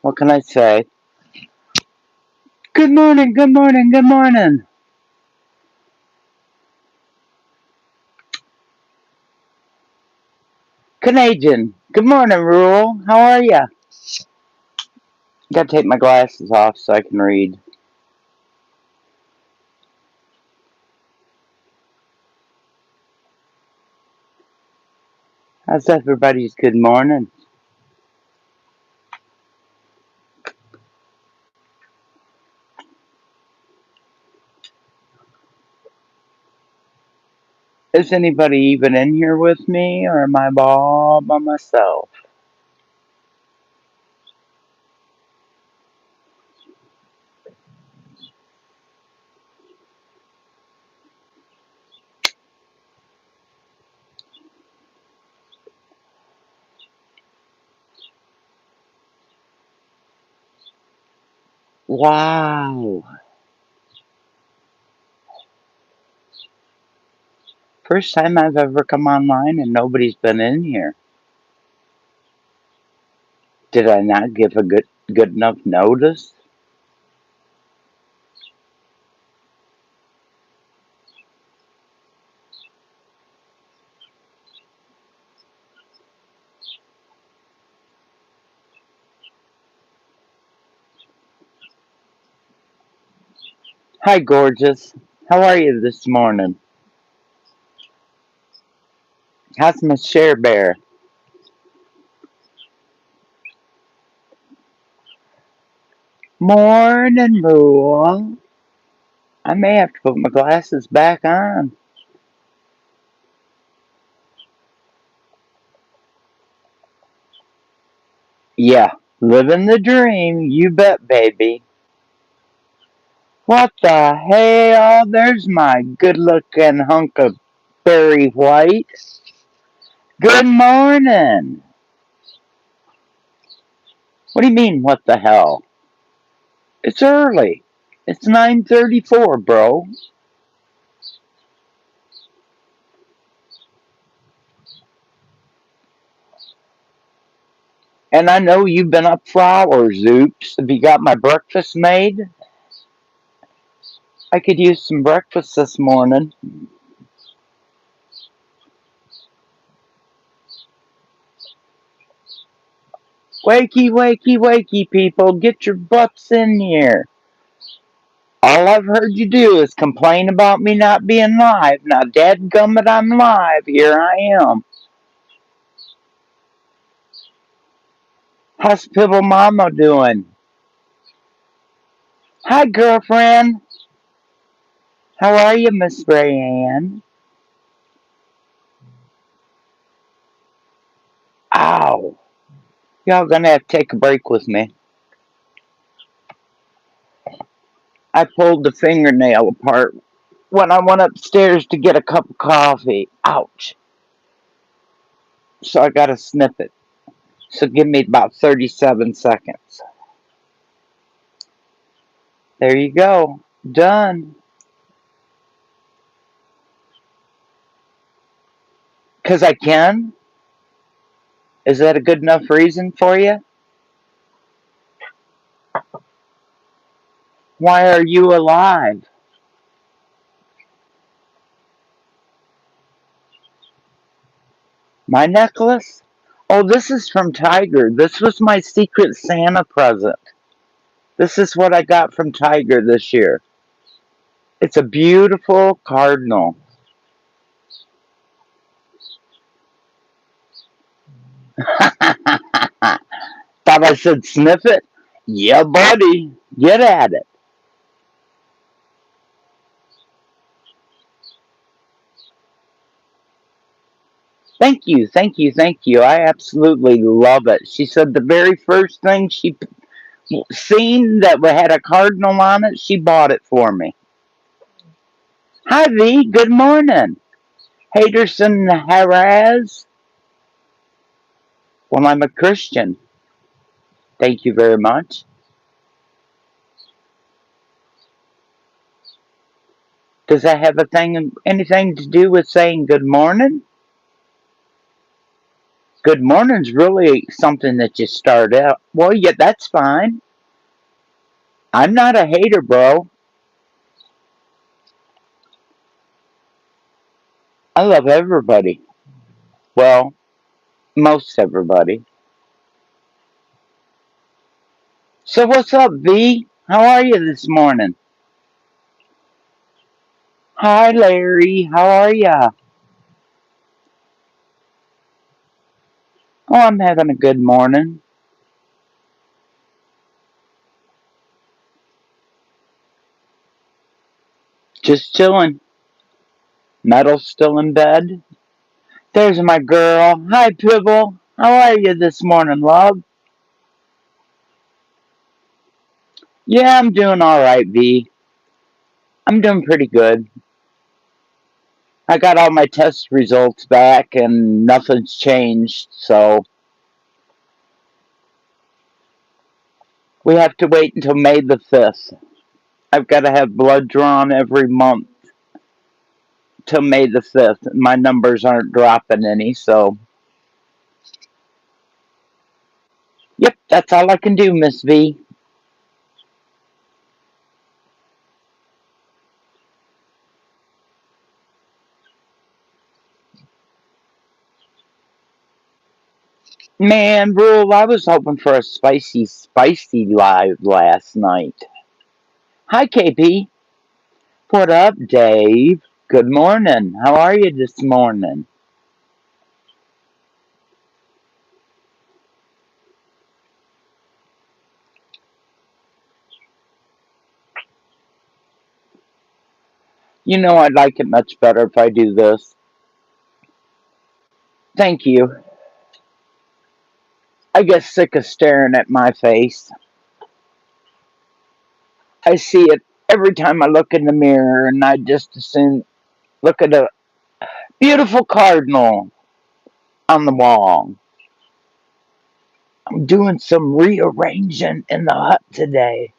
What can I say? Good morning, good morning, good morning. Canadian. Good morning, Rule. How are ya? Gotta take my glasses off so I can read. How's everybody's good morning? Is anybody even in here with me, or am I all by myself? Wow. First time I've ever come online and nobody's been in here. Did I not give a good enough notice? Hi, gorgeous. How are you this morning? How's my share bear? Morning, Rule. I may have to put my glasses back on. Yeah, living the dream. You bet, baby. What the hell? There's my good looking hunk of berry white. Good morning. What do you mean, what the hell? It's early. It's 9:34, bro. And I know you've been up for hours, Oops. Have you got my breakfast made? I could use some breakfast this morning. Wakey, wakey, wakey, people. Get your butts in here. All I've heard you do is complain about me not being live. Now, dadgummit, I'm live. Here I am. How's Pibble Mama doing? Hi, girlfriend. How are you, Miss Rayanne? Ow. Y'all gonna have to take a break with me. I pulled the fingernail apart when I went upstairs to get a cup of coffee. Ouch. So I gotta snip it. So give me about 37 seconds. There you go. Done. Because I can? Is that a good enough reason for you? Why are you alive? My necklace? Oh, this is from Tiger. This was my secret Santa present. This is what I got from Tiger this year. It's a beautiful cardinal. Thought I said sniff it? Yeah, buddy. Get at it. Thank you, thank you, thank you. I absolutely love it. She said the very first thing she seen that had a cardinal on it, she bought it for me. Hi, V. Good morning. Haderson Haraz. Well, I'm a Christian. Thank you very much. Does that have anything to do with saying good morning? Good morning's really something that you start out. Well, yeah, that's fine. I'm not a hater, bro. I love everybody. Well, most everybody. So what's up, V? How are you this morning? Hi, Larry. How are ya? Oh, I'm having a good morning. Just chilling. Metal's still in bed. There's my girl. Hi, Pibble. How are you this morning, love? Yeah, I'm doing all right, V. I'm doing pretty good. I got all my test results back and nothing's changed, so we have to wait until May the 5th. I've got to have blood drawn every month till May the 5th. My numbers aren't dropping any, so yep, that's all I can do, Miss V. Man, Rule, I was hoping for a spicy live last night. Hi, KP. What up, Dave? Good morning. How are you this morning? You know I'd like it much better if I do this. Thank you. I get sick of staring at my face. I see it every time I look in the mirror, and I just assume look at a beautiful cardinal on the wall. I'm doing some rearranging in the hut today,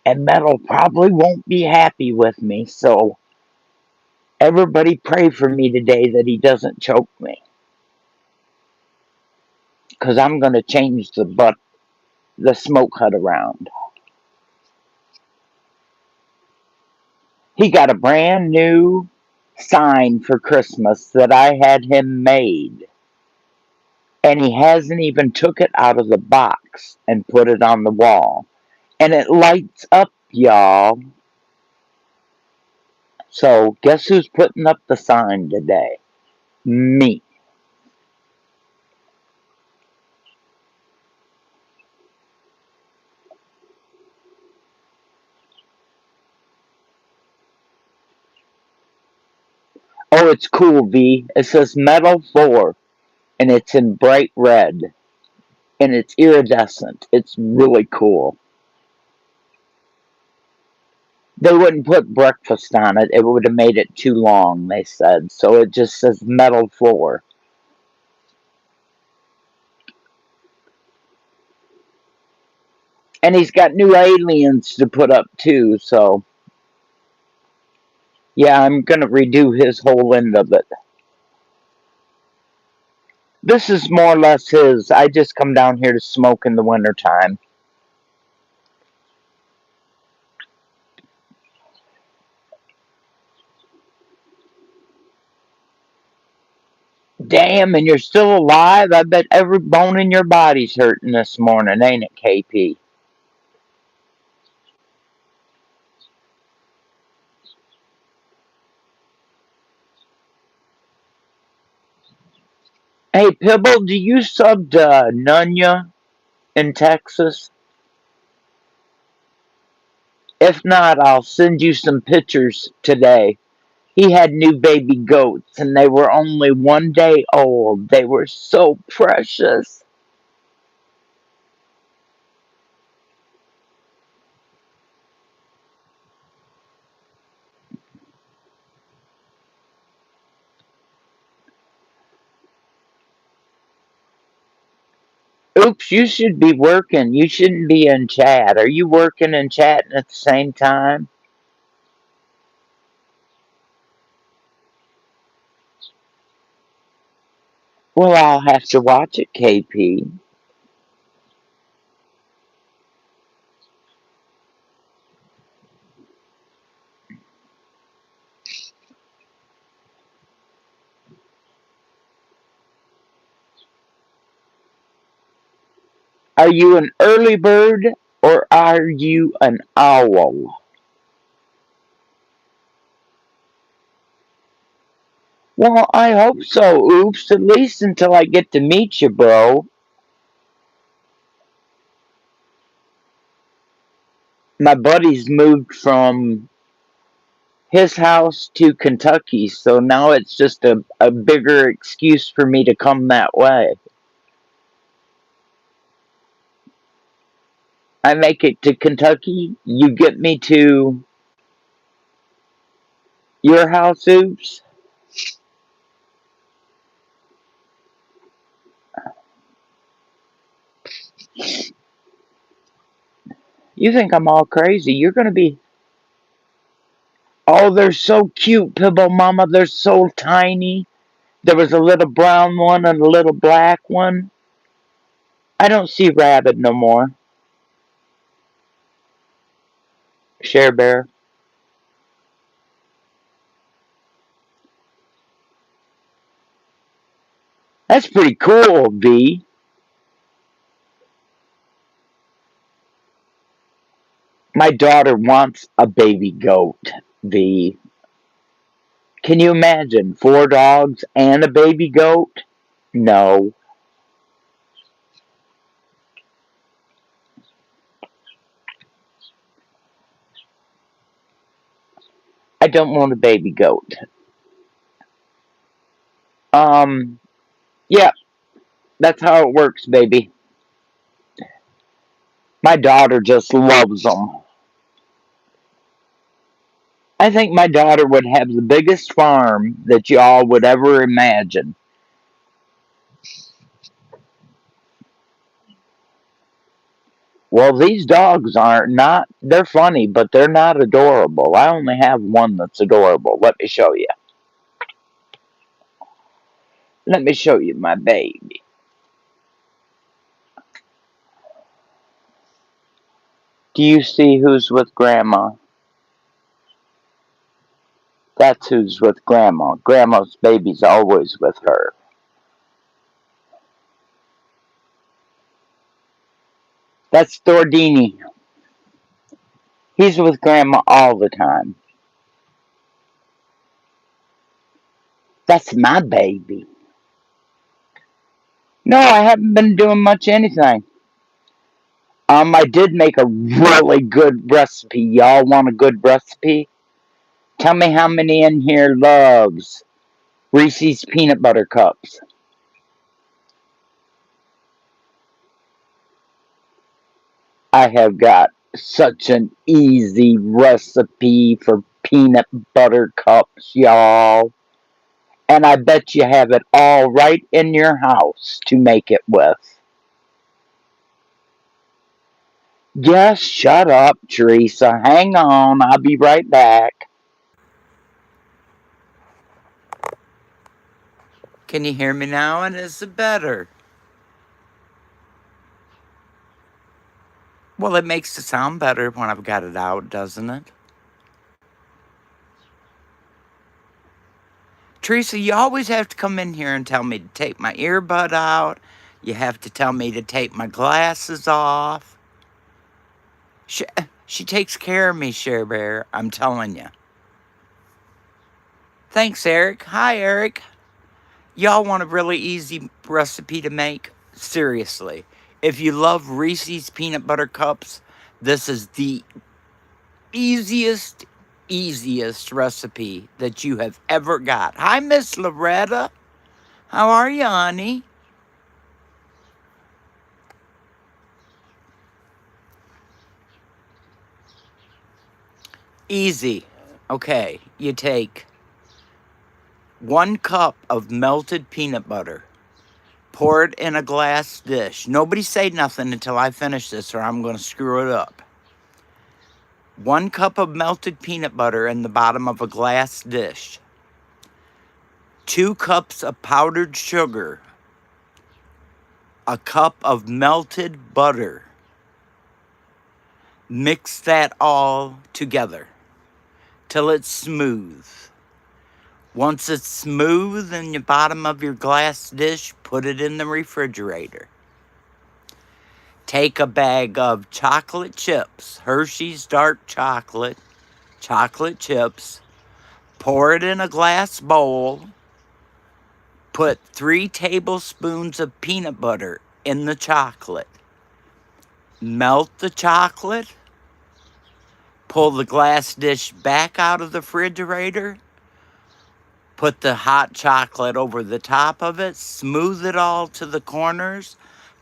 and Metal probably won't be happy with me, so everybody pray for me today that he doesn't choke me, because I'm going to change the smoke hut around. He got a brand new sign for Christmas that I had him made, and he hasn't even took it out of the box and put it on the wall, and it lights up, y'all. So guess who's putting up the sign today? Me. Oh, it's cool, V. It says Metal 4, and it's in bright red, and it's iridescent. It's really cool. They wouldn't put breakfast on it. It would have made it too long, they said. So it just says Metal 4. And he's got new aliens to put up, too, so yeah, I'm going to redo his whole end of it. This is more or less his. I just come down here to smoke in the wintertime. Damn, and you're still alive? I bet every bone in your body's hurting this morning, ain't it, KP? Hey, Pibble, do you sub to Nunya in Texas? If not, I'll send you some pictures today. He had new baby goats, and they were only 1 day old. They were so precious. Oops, you should be working. You shouldn't be in chat. Are you working and chatting at the same time? Well, I'll have to watch it, KP. Are you an early bird or are you an owl? Well, I hope so, Oops, at least until I get to meet you, bro. My buddy's moved from his house to Kentucky, so now it's just a bigger excuse for me to come that way. I make it to Kentucky, you get me to your house, Oops. You think I'm all crazy. You're gonna be. Oh, they're so cute, Pibble Mama. They're so tiny. There was a little brown one and a little black one. I don't see Rabbit no more. Share Bear. That's pretty cool, V. My daughter wants a baby goat, V. Can you imagine 4 dogs and a baby goat? No. I don't want a baby goat. Um, yeah, that's how it works, baby. My daughter just loves them. I think my daughter would have the biggest farm that y'all would ever imagine. Well, these dogs aren't not they're funny, but they're not adorable. I only have one that's adorable. Let me show you. Let me show you my baby. Do you see who's with grandma? That's who's with grandma. Grandma's baby's always with her. That's Thordini. He's with grandma all the time. That's my baby. No, I haven't been doing much anything. I did make a really good recipe. Y'all want a good recipe? Tell me how many in here loves Reese's peanut butter cups. I have got such an easy recipe for peanut butter cups, y'all. And I bet you have it all right in your house to make it with. Just shut up, Teresa. Hang on, I'll be right back. Can you hear me now? And is it better? Well, it makes it sound better when I've got it out, doesn't it? Teresa, you always have to come in here and tell me to take my earbud out. You have to tell me to take my glasses off. She takes care of me, Share Bear. I'm telling you. Thanks, Eric. Hi, Eric. Y'all want a really easy recipe to make? Seriously. If you love Reese's peanut butter cups, this is the easiest recipe that you have ever got. Hi, Miss Loretta. How are you, honey? Easy. Okay, you take 1 cup of melted peanut butter. Pour it in a glass dish. Nobody say nothing until I finish this or I'm going to screw it up. 1 cup of melted peanut butter in the bottom of a glass dish. 2 cups of powdered sugar. a cup of melted butter. Mix that all together till it's smooth. Once it's smooth in the bottom of your glass dish, put it in the refrigerator. Take a bag of chocolate chips, Hershey's dark chocolate chips, pour it in a glass bowl, put 3 tablespoons of peanut butter in the chocolate. Melt the chocolate, pull the glass dish back out of the refrigerator, put the hot chocolate over the top of it, smooth it all to the corners,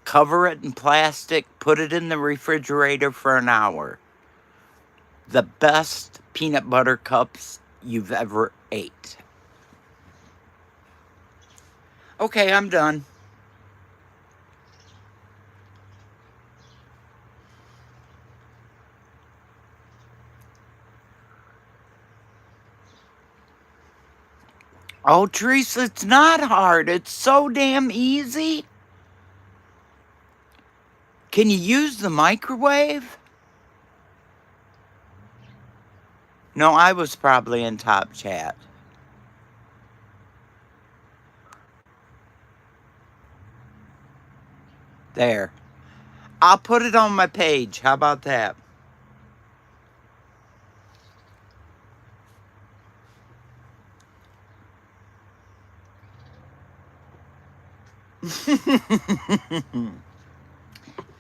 cover it in plastic, put it in the refrigerator for an hour. The best peanut butter cups you've ever ate. Okay, I'm done. Oh, Teresa, it's not hard. It's so damn easy. Can you use the microwave? No, I was probably in Top Chat. There. I'll put it on my page. How about that?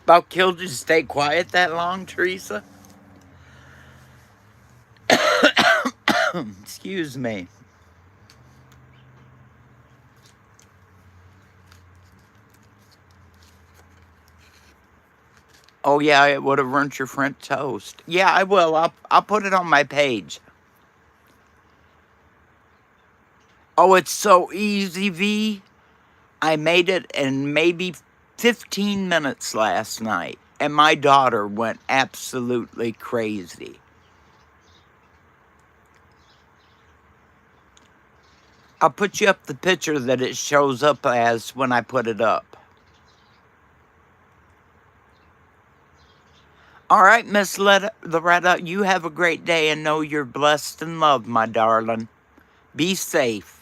About killed you to stay quiet that long, Teresa? Excuse me. Oh yeah, it would have burnt your French toast. Yeah, I will. I'll put it on my page. Oh, it's so easy, V. I made it in maybe 15 minutes last night, and my daughter went absolutely crazy. I'll put you up the picture that it shows up as when I put it up. All right, Miss Loretta, you have a great day and know you're blessed and loved, my darling. Be safe.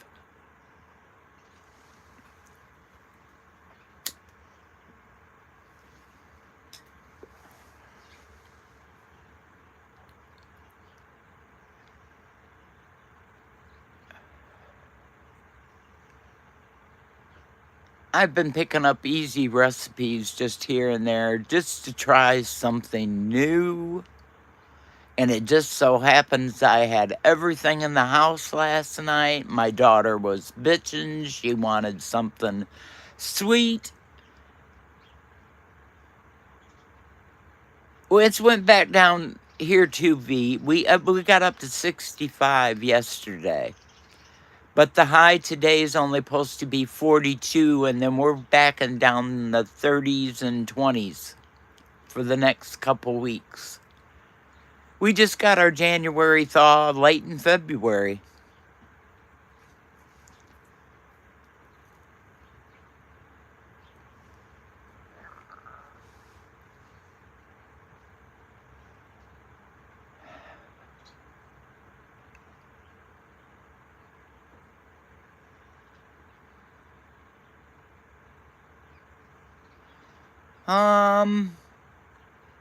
I've been picking up easy recipes just here and there just to try something new. And it just so happens I had everything in the house last night. My daughter was bitching. She wanted something sweet. Well, it's went back down here too, V. We got up to 65 yesterday. But the high today is only supposed to be 42, and then we're backing down in the 30s and 20s for the next couple weeks. We just got our January thaw late in February.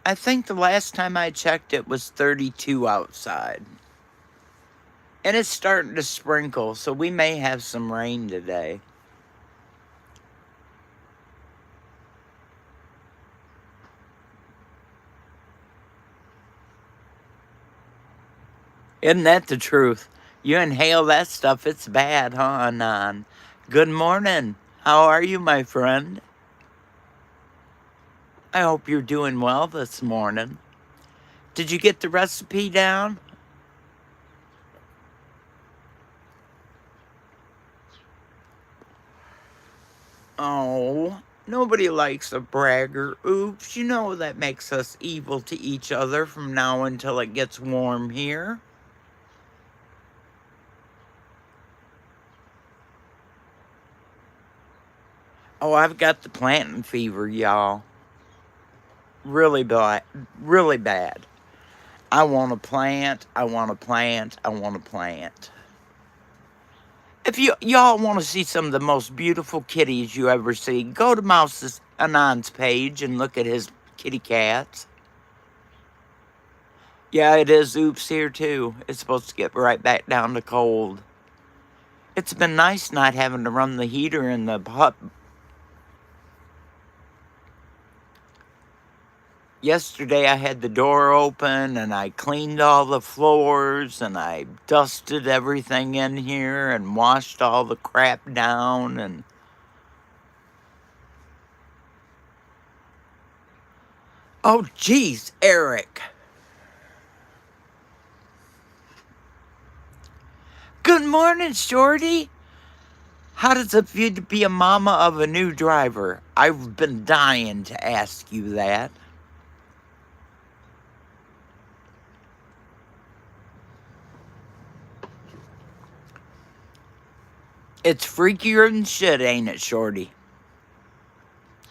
I think the last time I checked it was 32 outside. And it's starting to sprinkle, so we may have some rain today. Isn't that the truth? You inhale that stuff, it's bad, huh, Anon? Good morning. How are you, my friend? I hope you're doing well this morning. Did you get the recipe down? Oh, nobody likes a bragger. Oops, you know that makes us evil to each other from now until it gets warm here. Oh, I've got the planting fever, y'all. Really bad. Really bad. I want to plant. I want to plant. I want to plant. If y'all want to see some of the most beautiful kitties you ever see, go to Mouse's Anon's page and look at his kitty cats. Yeah, it is oops here too. It's supposed to get right back down to cold. It's been nice not having to run the heater in the hut. Yesterday I had the door open and I cleaned all the floors and I dusted everything in here and washed all the crap down and... Oh, geez, Eric. Good morning, Shorty. How does it feel to be a mama of a new driver? I've been dying to ask you that. It's freakier than shit, ain't it, Shorty?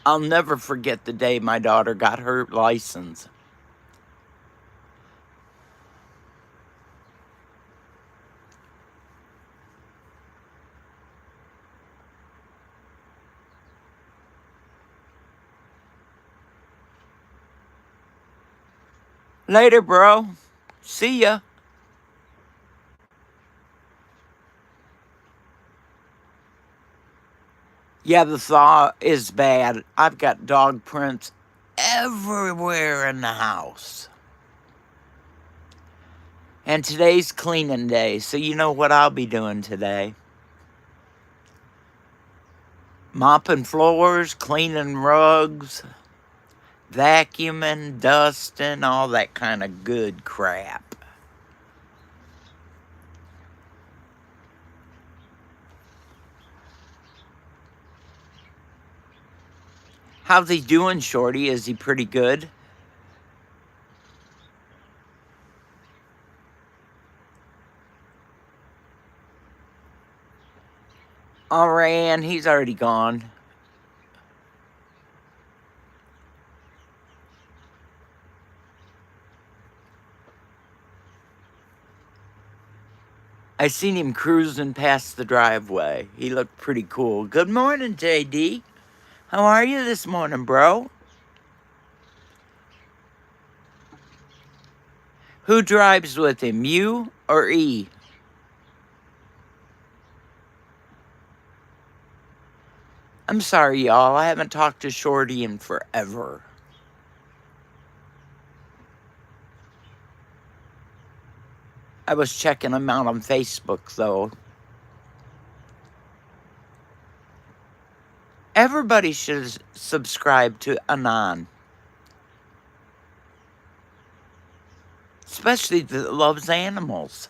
I'll never forget the day my daughter got her license. Later, bro. See ya. Yeah, the thaw is bad. I've got dog prints everywhere in the house. And today's cleaning day, so you know what I'll be doing today. Mopping floors, cleaning rugs, vacuuming, dusting, all that kind of good crap. How's he doing, Shorty? Is he pretty good? Oh, Rand, he's already gone. I seen him cruising past the driveway. He looked pretty cool. Good morning, JD. How are you this morning, bro? Who drives with him, you or E? I'm sorry, y'all. I haven't talked to Shorty in forever. I was checking him out on Facebook, though. Everybody should subscribe to Anon. Especially that loves animals.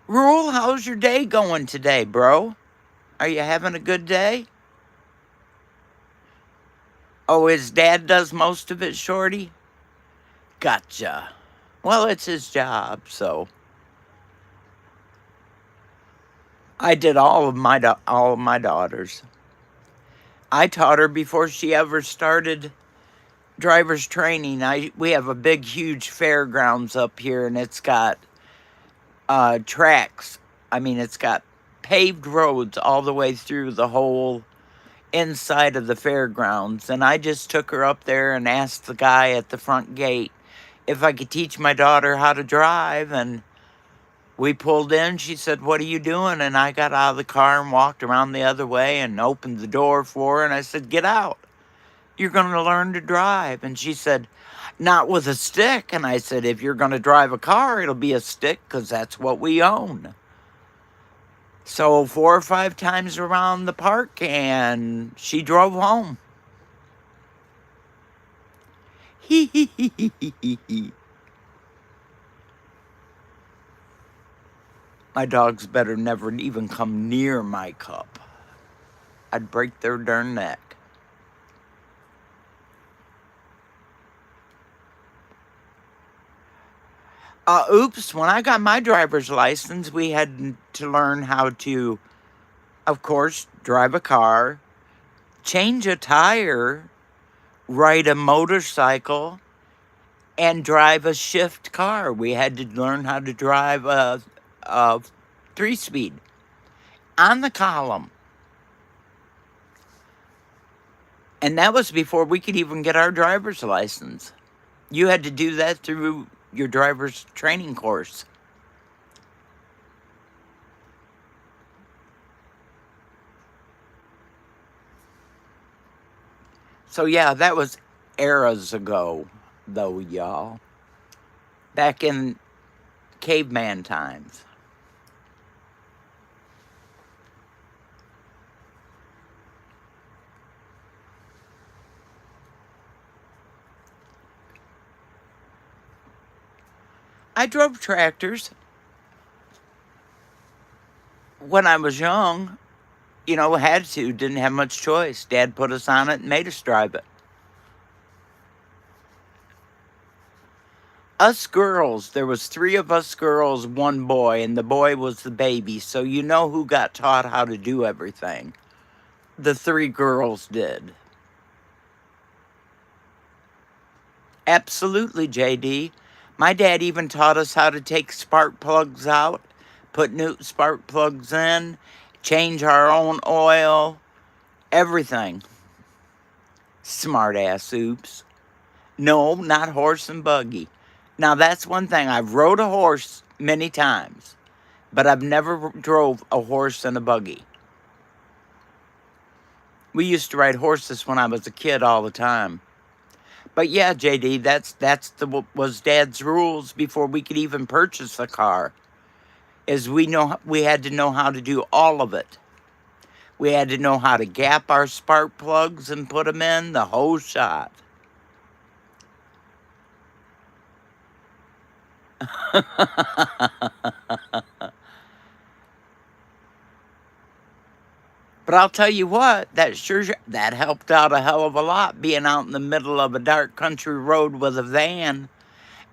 Rule, how's your day going today, bro? Are you having a good day? Oh, his dad does most of it, Shorty? Gotcha. Well, it's his job, so... I did all of my daughters. I taught her before she ever started driver's training. We have a big, huge fairgrounds up here, and it's got tracks. I mean, it's got paved roads all the way through the whole inside of the fairgrounds. And I just took her up there and asked the guy at the front gate if I could teach my daughter how to drive. And we pulled in. She said, "What are you doing?" And I got out of the car and walked around the other way and opened the door for her. And I said, "Get out. You're going to learn to drive." And she said, "Not with a stick." And I said, "If you're going to drive a car, it'll be a stick because that's what we own." So 4 or 5 times around the park, and she drove home. Hee hee hee hee hee hee. My dogs better never even come near my cup. I'd break their darn neck. Oops, when I got my driver's license, we had to learn how to, of course, drive a car, change a tire, ride a motorcycle, and drive a shift car. We had to learn how to drive a 3-speed on the column. And that was before we could even get our driver's license. You had to do that through your driver's training course. So yeah, that was eras ago, though, y'all. Back in caveman times. I drove tractors when I was young. You know, had to, didn't have much choice. Dad put us on it and made us drive it. Us girls, there was 3 of us girls, 1 boy, and the boy was the baby. So you know who got taught how to do everything? The 3 girls did. Absolutely, JD. My dad even taught us how to take spark plugs out, put new spark plugs in, change our own oil, everything. Smart ass oops. No, not horse and buggy. Now that's one thing. I've rode a horse many times, but I've never drove a horse and a buggy. We used to ride horses when I was a kid all the time. But yeah, JD, was Dad's rules before we could even purchase a car. Is we had to know how to do all of it. We had to know how to gap our spark plugs and put them in the whole shot. But I'll tell you what, that helped out a hell of a lot, being out in the middle of a dark country road with a van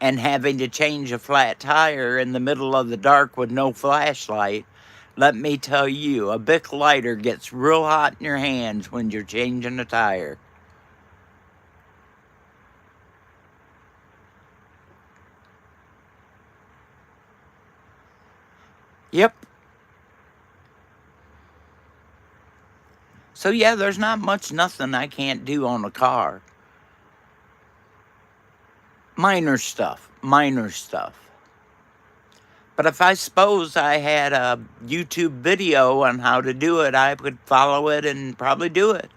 and having to change a flat tire in the middle of the dark with no flashlight. Let me tell you, a Bic lighter gets real hot in your hands when you're changing a tire. Yep. So yeah, there's not nothing I can't do on a car. Minor stuff. But if I suppose I had a YouTube video on how to do it, I would follow it and probably do it.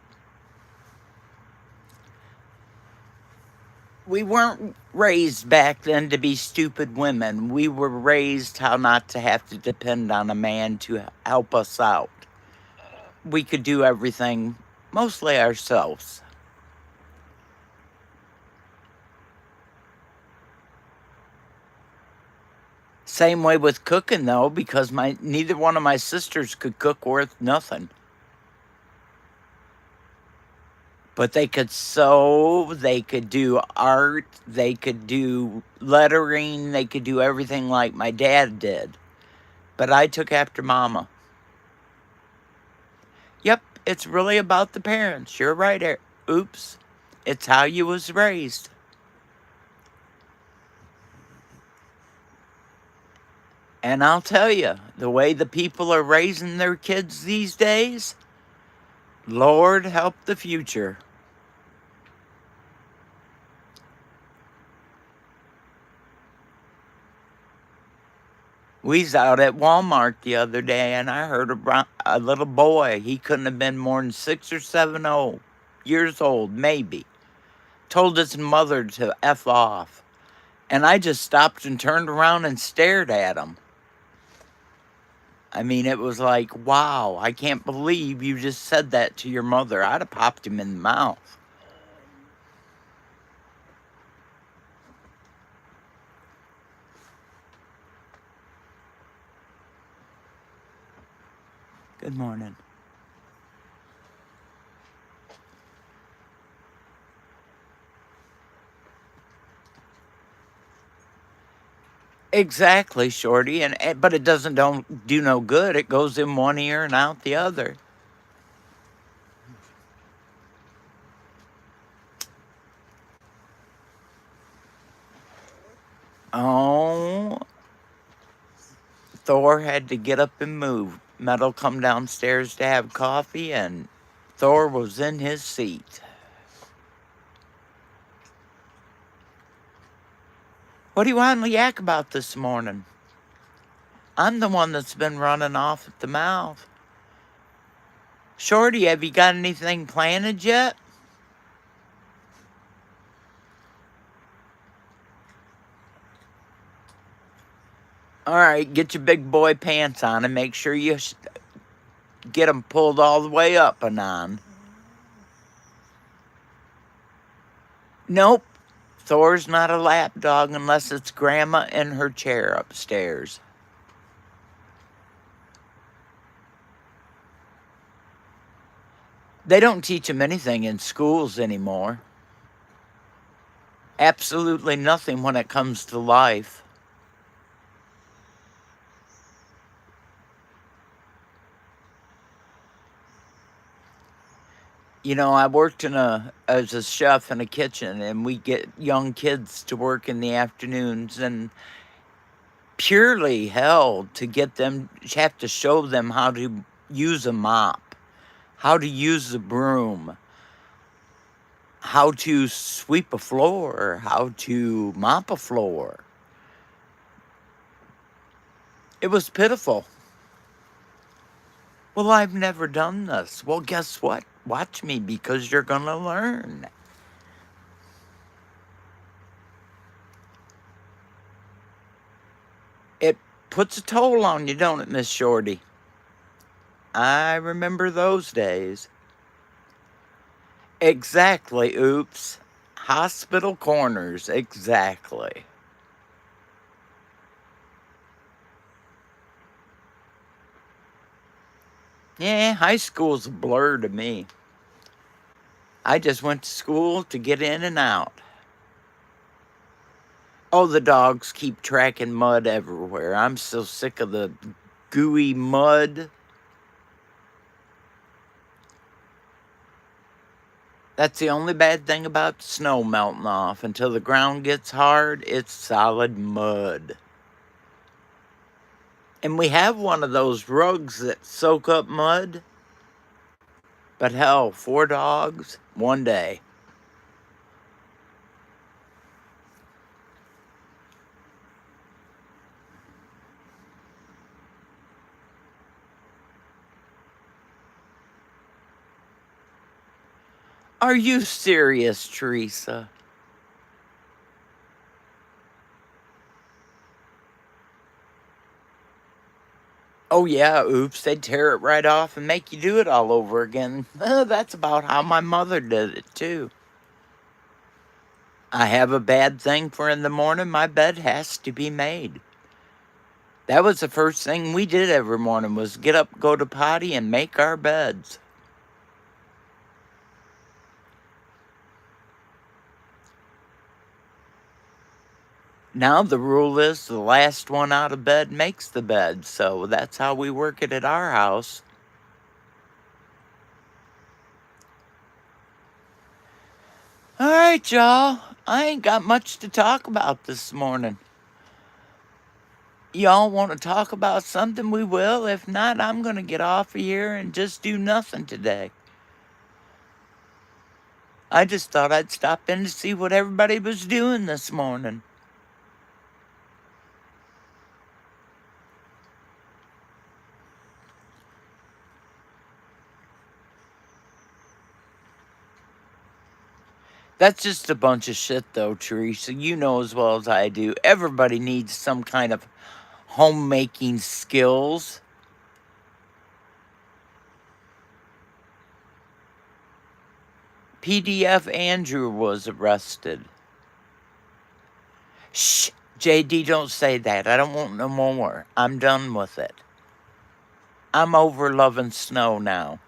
We weren't raised back then to be stupid women. We were raised how not to have to depend on a man to help us out. We could do everything mostly ourselves. Same way with cooking, though, because neither one of my sisters could cook worth nothing. But they could sew, they could do art, they could do lettering, they could do everything like my dad did. But I took after Mama. Yep, it's really about the parents. You're right, oops. It's how you was raised. And I'll tell you, the way the people are raising their kids these days, Lord help the future. We was out at Walmart the other day, and I heard a little boy. He couldn't have been more than 6 or 7 years old, maybe. Told his mother to F off. And I just stopped and turned around and stared at him. I mean, it was like, wow, I can't believe you just said that to your mother. I'd have popped him in the mouth. Good morning. Exactly, Shorty, but it doesn't don't do no good. It goes in one ear and out the other. Oh, Thor had to get up and move. Metal come downstairs to have coffee, and Thor was in his seat. What do you want to yak about this morning? I'm the one that's been running off at the mouth. Shorty, have you got anything planted yet? All right, get your big boy pants on and make sure you get them pulled all the way up and on. Nope, Thor's not a lap dog unless it's Grandma in her chair upstairs. They don't teach him anything in schools anymore. Absolutely nothing when it comes to life. You know, I worked as a chef in a kitchen, and we get young kids to work in the afternoons, and purely hell to get them, you have to show them how to use a mop, how to use a broom, how to sweep a floor, how to mop a floor. It was pitiful. Well, I've never done this. Well, guess what? Watch me, because you're going to learn. It puts a toll on you, don't it, Miss Shorty? I remember those days. Exactly, oops. Hospital corners, exactly. Yeah, high school's a blur to me. I just went to school to get in and out. Oh, the dogs keep tracking mud everywhere. I'm so sick of the gooey mud. That's the only bad thing about snow melting off. Until the ground gets hard, it's solid mud. And we have one of those rugs that soak up mud. But hell, 4 dogs, 1 day. Are you serious, Teresa? Oh yeah, oops, they'd tear it right off and make you do it all over again. That's about how my mother did it, too. I have a bad thing for in the morning, my bed has to be made. That was the first thing we did every morning, was get up, go to potty, and make our beds. Now the rule is the last one out of bed makes the bed, so that's how we work it at our house. All right, y'all. I ain't got much to talk about this morning. Y'all want to talk about something, we will. If not, I'm going to get off of here and just do nothing today. I just thought I'd stop in to see what everybody was doing this morning. That's just a bunch of shit, though, Teresa. You know as well as I do. Everybody needs some kind of homemaking skills. PDF Andrew was arrested. Shh, JD, don't say that. I don't want no more. I'm done with it. I'm over loving snow now.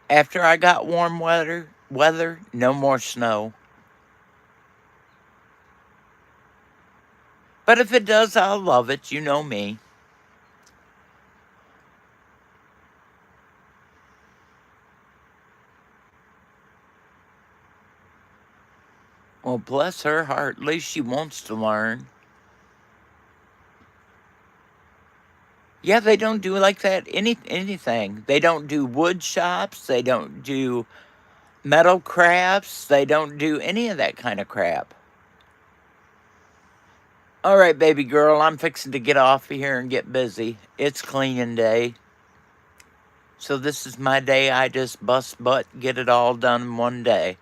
After I got warm weather, no more snow. But if it does, I'll love it. You know me. Well, bless her heart. At least she wants to learn. Yeah, they don't do like that anything. They don't do wood shops. They don't do metal crafts. They don't do any of that kind of crap. All right, baby girl, I'm fixing to get off of here and get busy. It's cleaning day. So this is my day. I just bust butt, get it all done in one day.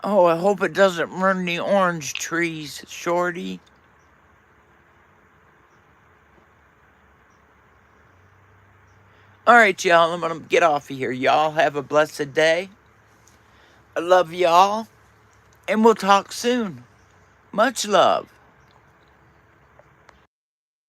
Oh, I hope it doesn't burn the orange trees, Shorty. All right, y'all, I'm going to get off of here. Y'all have a blessed day. I love y'all, and we'll talk soon. Much love.